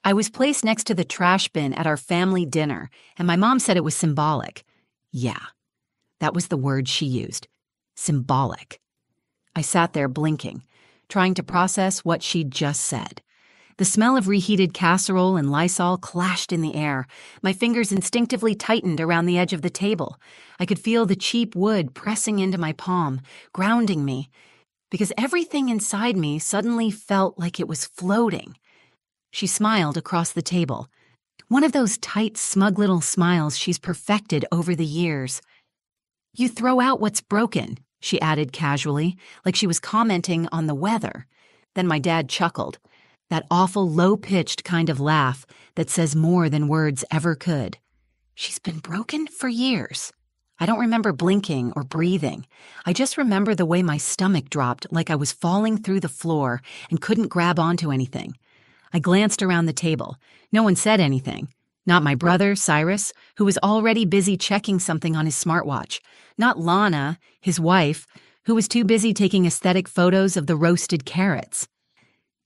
I was placed next to the trash bin at our family dinner, and my mom said it was symbolic. Yeah, that was the word she used. Symbolic. I sat there blinking, trying to process what she'd just said. The smell of reheated casserole and Lysol clashed in the air. My fingers instinctively tightened around the edge of the table. I could feel the cheap wood pressing into my palm, grounding me, because everything inside me suddenly felt like it was floating. She smiled across the table. One of those tight, smug little smiles she's perfected over the years. "You throw out what's broken," she added casually, like she was commenting on the weather. Then my dad chuckled. That awful low-pitched kind of laugh that says more than words ever could. She's been broken for years. I don't remember blinking or breathing. I just remember the way my stomach dropped like I was falling through the floor and couldn't grab onto anything. I glanced around the table. No one said anything. Not my brother, Cyrus, who was already busy checking something on his smartwatch. Not Lana, his wife, who was too busy taking aesthetic photos of the roasted carrots.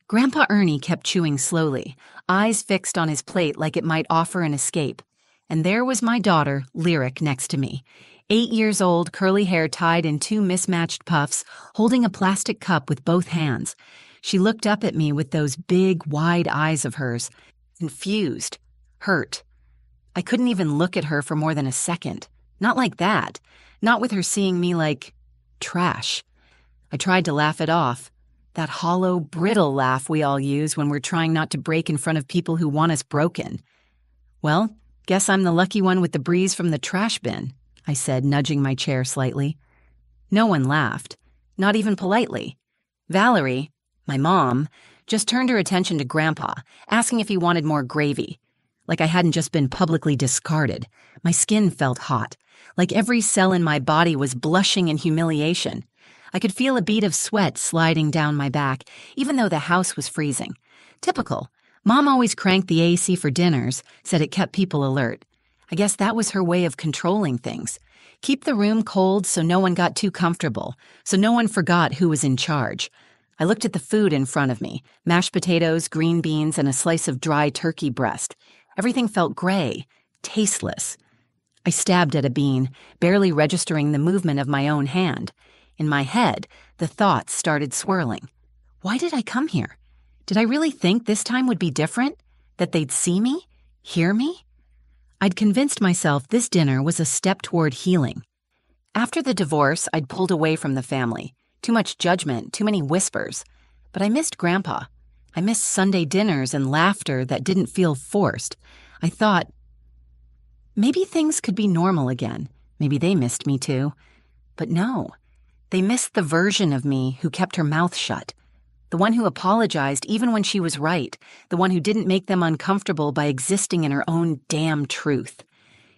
Grandpa Ernie kept chewing slowly, eyes fixed on his plate like it might offer an escape. And there was my daughter, Lyric, next to me, 8 years old, curly hair tied in 2 mismatched puffs, holding a plastic cup with both hands. She looked up at me with those big, wide eyes of hers, confused, hurt. I couldn't even look at her for more than a second. Not like that. Not with her seeing me like trash. I tried to laugh it off. That hollow, brittle laugh we all use when we're trying not to break in front of people who want us broken. "Well, guess I'm the lucky one with the breeze from the trash bin," I said, nudging my chair slightly. No one laughed, not even politely. Valerie, my mom, just turned her attention to Grandpa, asking if he wanted more gravy. Like I hadn't just been publicly discarded. My skin felt hot, like every cell in my body was blushing in humiliation. I could feel a bead of sweat sliding down my back, even though the house was freezing. Typical. Mom always cranked the AC for dinners, said it kept people alert. I guess that was her way of controlling things. Keep the room cold so no one got too comfortable, so no one forgot who was in charge. I looked at the food in front of me, mashed potatoes, green beans, and a slice of dry turkey breast. Everything felt gray, tasteless. I stabbed at a bean, barely registering the movement of my own hand. In my head, the thoughts started swirling. Why did I come here? Did I really think this time would be different? That they'd see me? Hear me? I'd convinced myself this dinner was a step toward healing. After the divorce, I'd pulled away from the family. Too much judgment, too many whispers. But I missed Grandpa. I missed Sunday dinners and laughter that didn't feel forced. I thought, maybe things could be normal again. Maybe they missed me too. But no. They missed the version of me who kept her mouth shut, the one who apologized even when she was right, the one who didn't make them uncomfortable by existing in her own damn truth.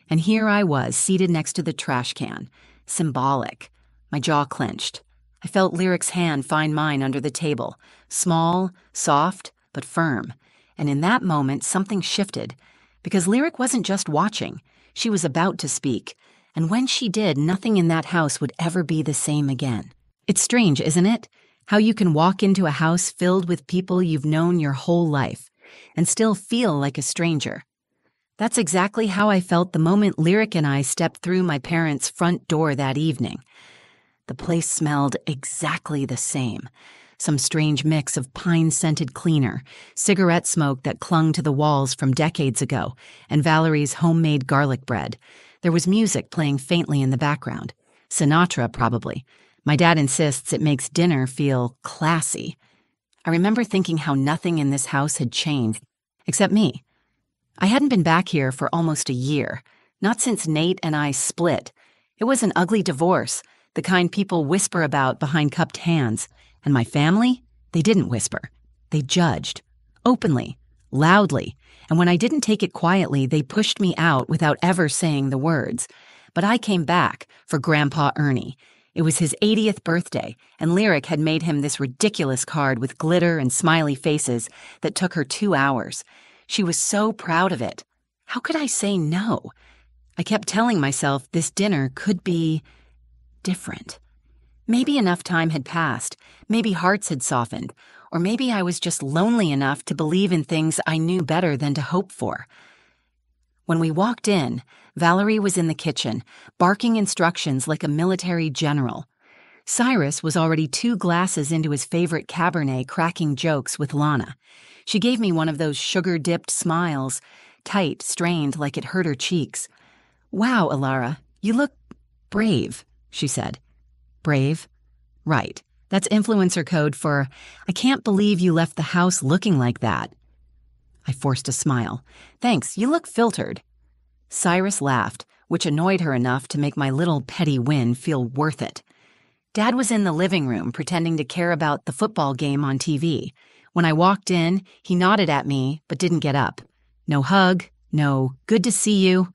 And here I was, seated next to the trash can, symbolic. My jaw clenched. I felt Lyric's hand find mine under the table, small, soft, but firm. And in that moment, something shifted, because Lyric wasn't just watching. She was about to speak. And when she did, nothing in that house would ever be the same again. It's strange, isn't it? How you can walk into a house filled with people you've known your whole life and still feel like a stranger. That's exactly how I felt the moment Lyric and I stepped through my parents' front door that evening. The place smelled exactly the same. Some strange mix of pine-scented cleaner, cigarette smoke that clung to the walls from decades ago, and Valerie's homemade garlic bread. There was music playing faintly in the background. Sinatra, probably. My dad insists it makes dinner feel classy. I remember thinking how nothing in this house had changed, except me. I hadn't been back here for almost a year, not since Nate and I split. It was an ugly divorce, the kind people whisper about behind cupped hands. And my family? They didn't whisper. They judged. Openly. Loudly. And when I didn't take it quietly, they pushed me out without ever saying the words. But I came back for Grandpa Ernie. It was his 80th birthday, and Lyric had made him this ridiculous card with glitter and smiley faces that took her 2 hours. She was so proud of it. How could I say no? I kept telling myself this dinner could be different. Maybe enough time had passed, maybe hearts had softened, or maybe I was just lonely enough to believe in things I knew better than to hope for. When we walked in, Valerie was in the kitchen, barking instructions like a military general. Cyrus was already 2 glasses into his favorite Cabernet cracking jokes with Lana. She gave me one of those sugar-dipped smiles, tight, strained like it hurt her cheeks. "Wow, Alara, you look brave," she said. Brave? Right. That's influencer code for, "I can't believe you left the house looking like that." I forced a smile. "Thanks, you look filtered." Cyrus laughed, which annoyed her enough to make my little petty win feel worth it. Dad was in the living room pretending to care about the football game on TV. When I walked in, he nodded at me but didn't get up. No hug, no "good to see you."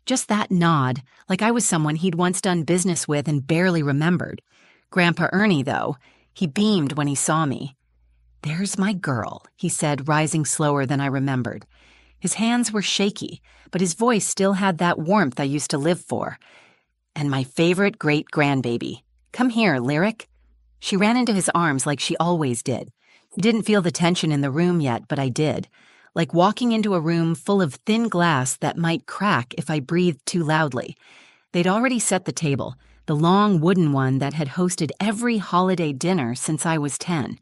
Just that nod, like I was someone he'd once done business with and barely remembered. Grandpa Ernie, though, he beamed when he saw me. "There's my girl," he said, rising slower than I remembered. His hands were shaky, but his voice still had that warmth I used to live for. "And my favorite great-grandbaby. Come here, Lyric." She ran into his arms like she always did. I didn't feel the tension in the room yet, but I did. Like walking into a room full of thin glass that might crack if I breathed too loudly. They'd already set the table, the long wooden one that had hosted every holiday dinner since I was 10.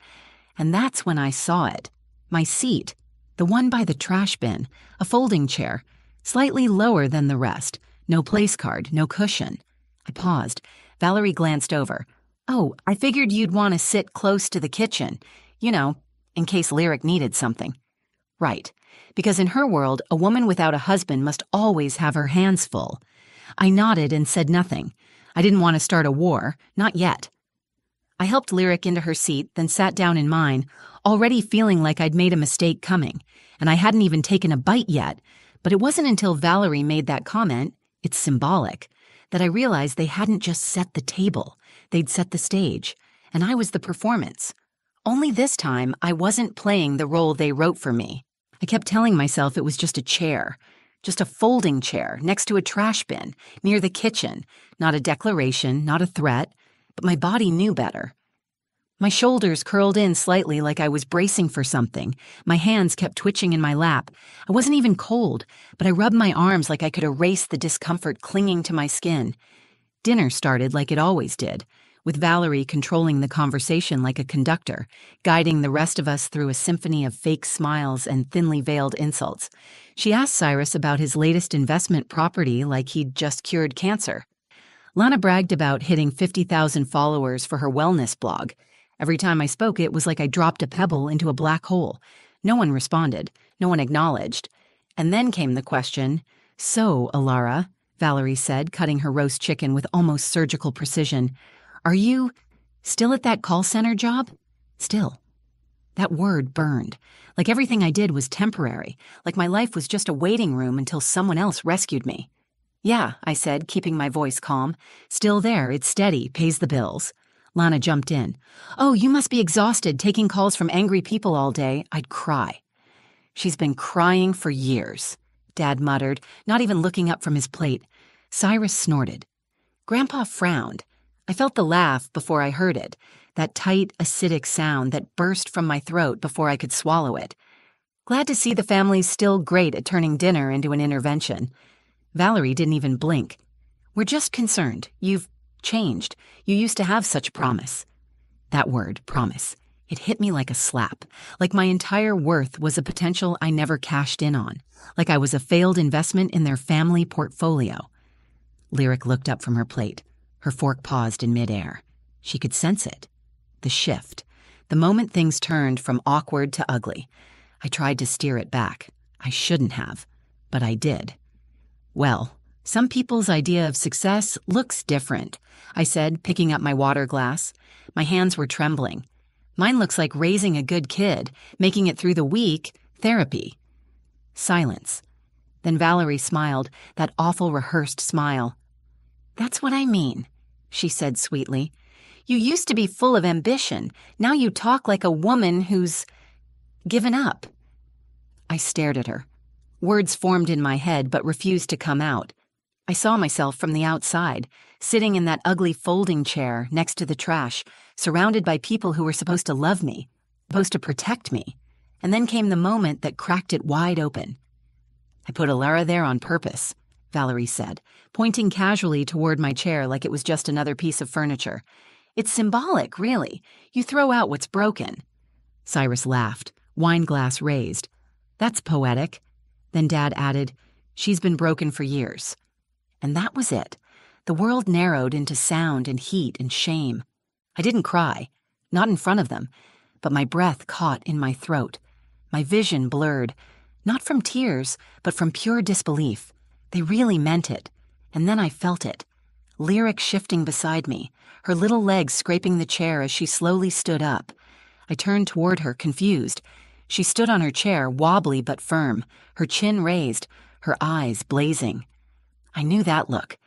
And that's when I saw it. My seat, the one by the trash bin, a folding chair, slightly lower than the rest, no place card, no cushion. I paused. Valerie glanced over. "Oh, I figured you'd want to sit close to the kitchen, you know, in case Lyric needed something." Right, because in her world, a woman without a husband must always have her hands full. I nodded and said nothing. I didn't want to start a war, not yet. I helped Lyric into her seat, then sat down in mine, already feeling like I'd made a mistake coming, and I hadn't even taken a bite yet, but it wasn't until Valerie made that comment, "It's symbolic," that I realized they hadn't just set the table, they'd set the stage, and I was the performance. Only this time, I wasn't playing the role they wrote for me. I kept telling myself it was just a chair, just a folding chair next to a trash bin, near the kitchen, not a declaration, not a threat, but my body knew better. My shoulders curled in slightly like I was bracing for something. My hands kept twitching in my lap. I wasn't even cold, but I rubbed my arms like I could erase the discomfort clinging to my skin. Dinner started like it always did, with Valerie controlling the conversation like a conductor, guiding the rest of us through a symphony of fake smiles and thinly veiled insults. She asked Cyrus about his latest investment property like he'd just cured cancer. Lana bragged about hitting 50,000 followers for her wellness blog. Every time I spoke, it was like I dropped a pebble into a black hole. No one responded. No one acknowledged. And then came the question, "So, Alara," Valerie said, cutting her roast chicken with almost surgical precision, "are you still at that call center job?" Still. That word burned. Like everything I did was temporary. Like my life was just a waiting room until someone else rescued me. "Yeah," I said, keeping my voice calm. "Still there, it's steady, pays the bills." Lana jumped in. "Oh, you must be exhausted taking calls from angry people all day." I'd cry. "She's been crying for years," Dad muttered, not even looking up from his plate. Cyrus snorted. Grandpa frowned. I felt the laugh before I heard it, that tight, acidic sound that burst from my throat before I could swallow it. Glad to see the family's still great at turning dinner into an intervention. Valerie didn't even blink. "We're just concerned. You've changed. You used to have such promise." That word, promise. It hit me like a slap, like my entire worth was a potential I never cashed in on, like I was a failed investment in their family portfolio. Lyric looked up from her plate. Her fork paused in midair. She could sense it. The shift. The moment things turned from awkward to ugly. I tried to steer it back. I shouldn't have, but I did. "Well, some people's idea of success looks different," I said, picking up my water glass. My hands were trembling. "Mine looks like raising a good kid, making it through the week, therapy." Silence. Then Valerie smiled, that awful rehearsed smile. "That's what I mean," she said sweetly. "You used to be full of ambition. Now you talk like a woman who's given up." I stared at her. Words formed in my head but refused to come out. I saw myself from the outside, sitting in that ugly folding chair next to the trash, surrounded by people who were supposed to love me, supposed to protect me. And then came the moment that cracked it wide open. "I put Alara there on purpose," Valerie said, pointing casually toward my chair like it was just another piece of furniture. "It's symbolic, really. You throw out what's broken." Cyrus laughed, wine glass raised. "That's poetic." Then Dad added, "She's been broken for years." And that was it. The world narrowed into sound and heat and shame. I didn't cry, not in front of them, but my breath caught in my throat. My vision blurred, not from tears, but from pure disbelief. They really meant it. And then I felt it. Lyric shifting beside me, her little legs scraping the chair as she slowly stood up. I turned toward her, confused. She stood on her chair, wobbly but firm, her chin raised, her eyes blazing. I knew that look.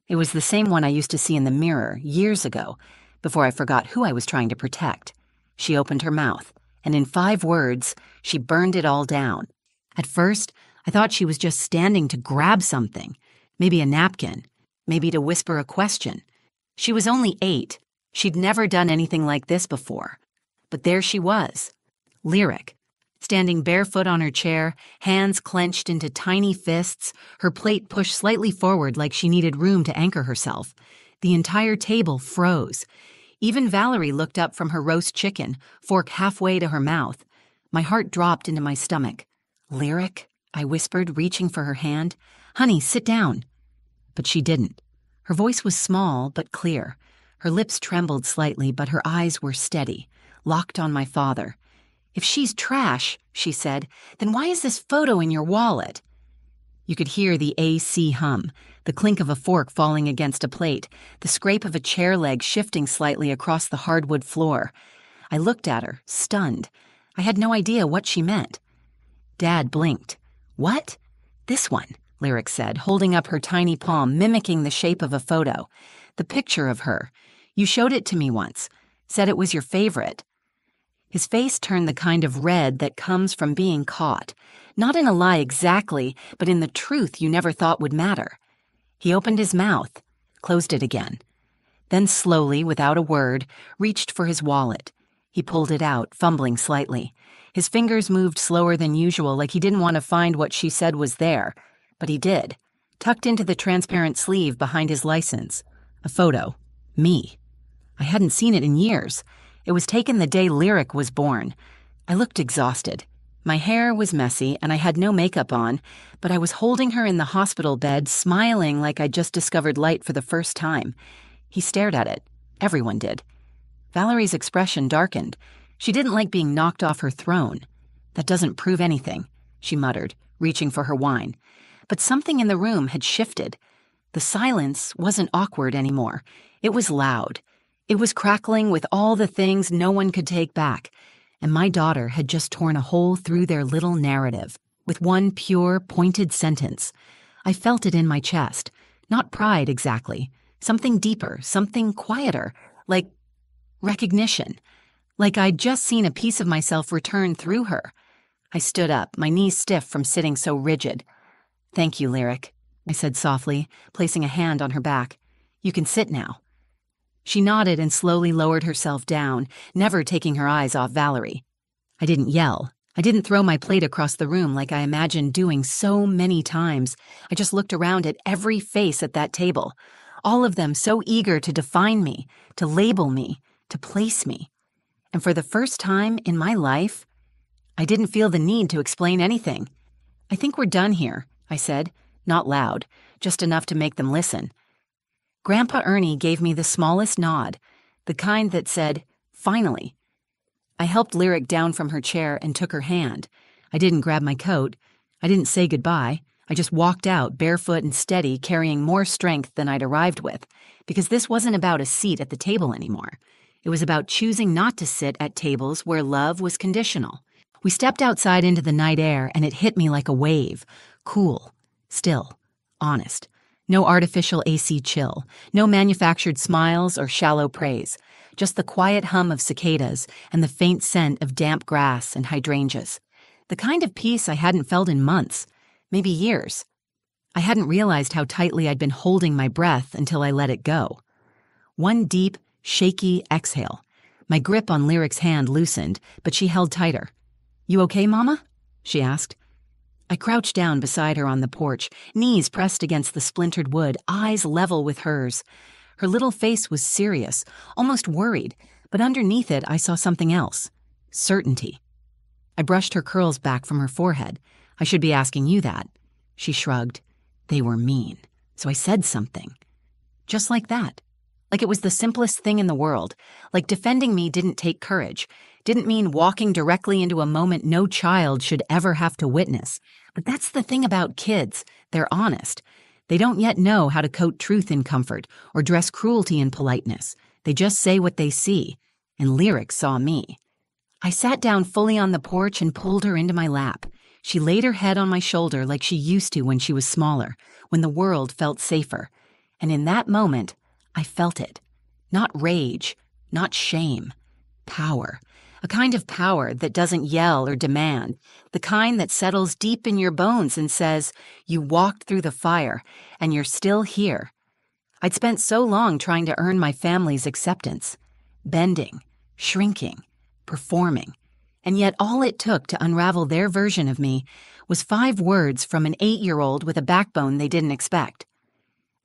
It was the same one I used to see in the mirror years ago, before I forgot who I was trying to protect. She opened her mouth, and in 5 words, she burned it all down. At first, I thought she was just standing to grab something, maybe a napkin, maybe to whisper a question. She was only 8. She'd never done anything like this before. But there she was, Lyric, standing barefoot on her chair, hands clenched into tiny fists, her plate pushed slightly forward like she needed room to anchor herself. The entire table froze. Even Valerie looked up from her roast chicken, fork halfway to her mouth. My heart dropped into my stomach. "Lyric?" I whispered, reaching for her hand. "Honey, sit down." But she didn't. Her voice was small but clear. Her lips trembled slightly, but her eyes were steady, locked on my father. "If she's trash," she said, "then why is this photo in your wallet?" You could hear the AC hum, the clink of a fork falling against a plate, the scrape of a chair leg shifting slightly across the hardwood floor. I looked at her, stunned. I had no idea what she meant. Dad blinked. "What?" "This one," Lyric said, holding up her tiny palm, mimicking the shape of a photo. "The picture of her. You showed it to me once. Said it was your favorite." His face turned the kind of red that comes from being caught. Not in a lie exactly, but in the truth you never thought would matter. He opened his mouth, closed it again. Then slowly, without a word, reached for his wallet. He pulled it out, fumbling slightly. His fingers moved slower than usual, like he didn't want to find what she said was there. But he did, tucked into the transparent sleeve behind his license. A photo. Me. I hadn't seen it in years. It was taken the day Lyric was born. I looked exhausted. My hair was messy and I had no makeup on, but I was holding her in the hospital bed, smiling like I'd just discovered light for the first time. He stared at it. Everyone did. Valerie's expression darkened. She didn't like being knocked off her throne. "That doesn't prove anything," she muttered, reaching for her wine. But something in the room had shifted. The silence wasn't awkward anymore. It was loud. It was crackling with all the things no one could take back. And my daughter had just torn a hole through their little narrative, with one pure, pointed sentence. I felt it in my chest. Not pride, exactly. Something deeper, something quieter, like recognition. Like I'd just seen a piece of myself return through her. I stood up, my knees stiff from sitting so rigid. "Thank you, Lyric," I said softly, placing a hand on her back. "You can sit now." She nodded and slowly lowered herself down, never taking her eyes off Valerie. I didn't yell. I didn't throw my plate across the room like I imagined doing so many times. I just looked around at every face at that table, all of them so eager to define me, to label me, to place me. And for the first time in my life, I didn't feel the need to explain anything. "I think we're done here," I said, not loud, just enough to make them listen. Grandpa Ernie gave me the smallest nod, the kind that said, "Finally." I helped Lyric down from her chair and took her hand. I didn't grab my coat. I didn't say goodbye. I just walked out, barefoot and steady, carrying more strength than I'd arrived with, because this wasn't about a seat at the table anymore. It was about choosing not to sit at tables where love was conditional. We stepped outside into the night air, and it hit me like a wave. Cool, still, honest. No artificial AC chill, no manufactured smiles or shallow praise, just the quiet hum of cicadas and the faint scent of damp grass and hydrangeas. The kind of peace I hadn't felt in months, maybe years. I hadn't realized how tightly I'd been holding my breath until I let it go. One deep, shaky exhale. My grip on Lyric's hand loosened, but she held tighter. "You okay, Mama?" she asked. I crouched down beside her on the porch, knees pressed against the splintered wood, eyes level with hers. Her little face was serious, almost worried, but underneath it I saw something else. Certainty. I brushed her curls back from her forehead. "I should be asking you that." She shrugged. They were mean, so I said something. Just like that. Like it was the simplest thing in the world. Like defending me didn't take courage. Didn't mean walking directly into a moment no child should ever have to witness. But that's the thing about kids. They're honest. They don't yet know how to coat truth in comfort or dress cruelty in politeness. They just say what they see. And Lyric saw me. I sat down fully on the porch and pulled her into my lap. She laid her head on my shoulder like she used to when she was smaller, when the world felt safer. And in that moment, I felt it. Not rage, not shame. Power. A kind of power that doesn't yell or demand. The kind that settles deep in your bones and says, you walked through the fire, and you're still here. I'd spent so long trying to earn my family's acceptance. Bending, shrinking, performing. And yet all it took to unravel their version of me was 5 words from an 8-year-old with a backbone they didn't expect.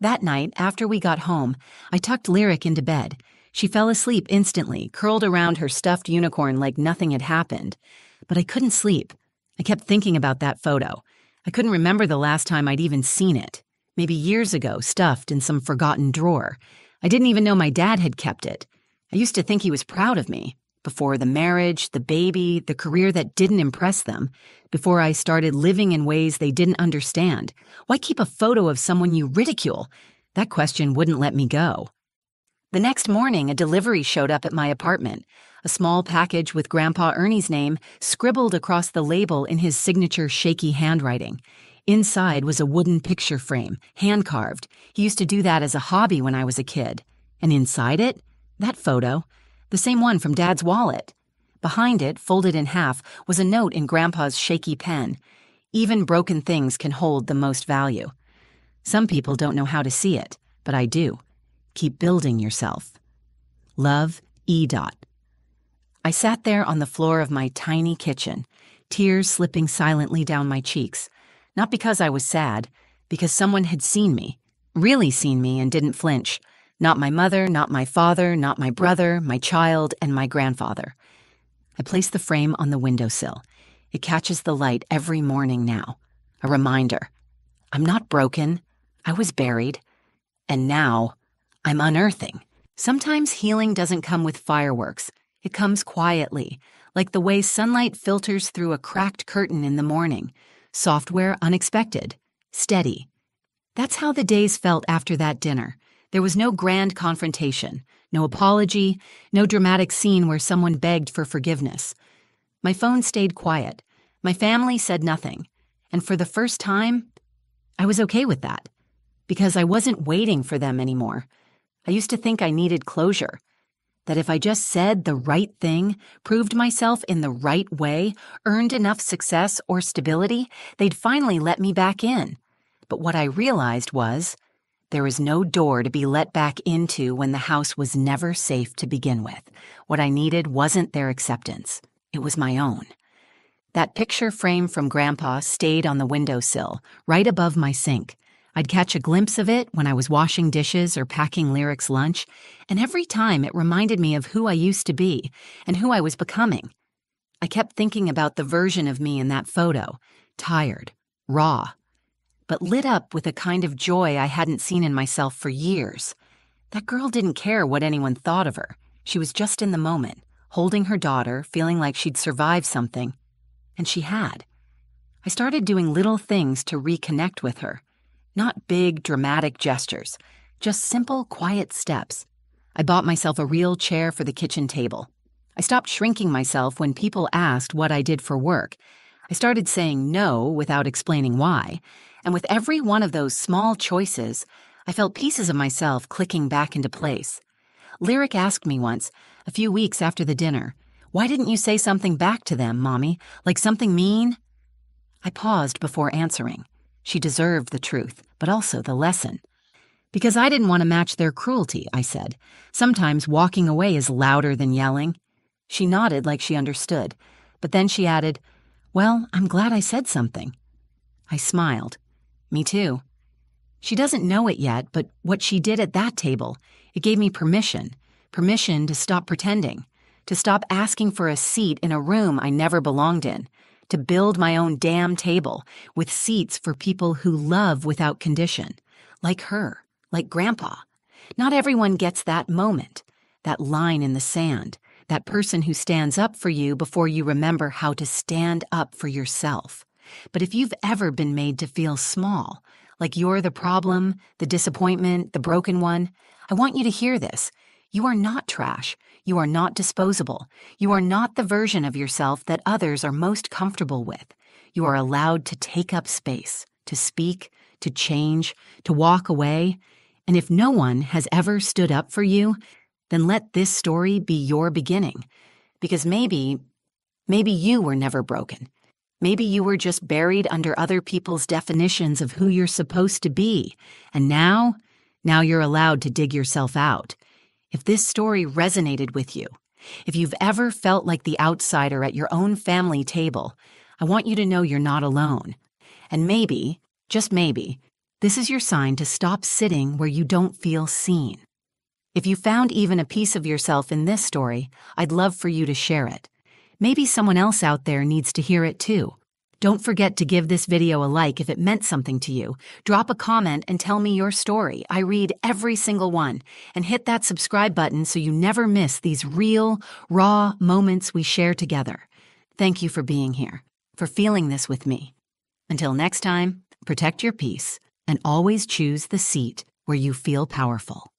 That night, after we got home, I tucked Lyric into bed. She fell asleep instantly, curled around her stuffed unicorn like nothing had happened. But I couldn't sleep. I kept thinking about that photo. I couldn't remember the last time I'd even seen it. Maybe years ago, stuffed in some forgotten drawer. I didn't even know my dad had kept it. I used to think he was proud of me. Before the marriage, the baby, the career that didn't impress them. Before I started living in ways they didn't understand. Why keep a photo of someone you ridicule? That question wouldn't let me go. The next morning, a delivery showed up at my apartment. A small package with Grandpa Ernie's name scribbled across the label in his signature shaky handwriting. Inside was a wooden picture frame, hand-carved. He used to do that as a hobby when I was a kid. And inside it, that photo, the same one from Dad's wallet. Behind it, folded in half, was a note in Grandpa's shaky pen. Even broken things can hold the most value. Some people don't know how to see it, but I do. Keep building yourself. Love, E. I sat there on the floor of my tiny kitchen, tears slipping silently down my cheeks. Not because I was sad, because someone had seen me, really seen me and didn't flinch. Not my mother, not my father, not my brother, my child, and my grandfather. I placed the frame on the windowsill. It catches the light every morning now. A reminder. I'm not broken. I was buried. And now, I'm unearthing. Sometimes healing doesn't come with fireworks. It comes quietly, like the way sunlight filters through a cracked curtain in the morning. Software unexpected. Steady. That's how the days felt after that dinner. There was no grand confrontation, no apology, no dramatic scene where someone begged for forgiveness. My phone stayed quiet. My family said nothing. And for the first time, I was okay with that. Because I wasn't waiting for them anymore. I used to think I needed closure. That if I just said the right thing, proved myself in the right way, earned enough success or stability, they'd finally let me back in. But what I realized was, there was no door to be let back into when the house was never safe to begin with. What I needed wasn't their acceptance. It was my own. That picture frame from Grandpa stayed on the windowsill, right above my sink. I'd catch a glimpse of it when I was washing dishes or packing Lyric's lunch, and every time it reminded me of who I used to be and who I was becoming. I kept thinking about the version of me in that photo, tired, raw, but lit up with a kind of joy I hadn't seen in myself for years. That girl didn't care what anyone thought of her. She was just in the moment, holding her daughter, feeling like she'd survived something. And she had. I started doing little things to reconnect with her. Not big, dramatic gestures, just simple, quiet steps. I bought myself a real chair for the kitchen table. I stopped shrinking myself when people asked what I did for work. I started saying no without explaining why. And with every one of those small choices, I felt pieces of myself clicking back into place. Lyric asked me once, a few weeks after the dinner, "Why didn't you say something back to them, Mommy? Like something mean?" I paused before answering. She deserved the truth, but also the lesson. Because I didn't want to match their cruelty, I said. Sometimes walking away is louder than yelling. She nodded like she understood, but then she added, "Well, I'm glad I said something." I smiled. Me too. She doesn't know it yet, but what she did at that table, it gave me permission to stop pretending, to stop asking for a seat in a room I never belonged in, to build my own damn table with seats for people who love without condition, like her, like Grandpa. Not everyone gets that moment, that line in the sand, that person who stands up for you before you remember how to stand up for yourself. But if you've ever been made to feel small, like you're the problem, the disappointment, the broken one, I want you to hear this. You are not trash. You are not disposable. You are not the version of yourself that others are most comfortable with. You are allowed to take up space, to speak, to change, to walk away. And if no one has ever stood up for you, then let this story be your beginning. Because maybe you were never broken. Maybe you were just buried under other people's definitions of who you're supposed to be. And now you're allowed to dig yourself out. If this story resonated with you, if you've ever felt like the outsider at your own family table, I want you to know you're not alone. And maybe, just maybe, this is your sign to stop sitting where you don't feel seen. If you found even a piece of yourself in this story, I'd love for you to share it. Maybe someone else out there needs to hear it too. Don't forget to give this video a like if it meant something to you. Drop a comment and tell me your story. I read every single one. And hit that subscribe button so you never miss these real, raw moments we share together. Thank you for being here, for feeling this with me. Until next time, protect your peace and always choose the seat where you feel powerful.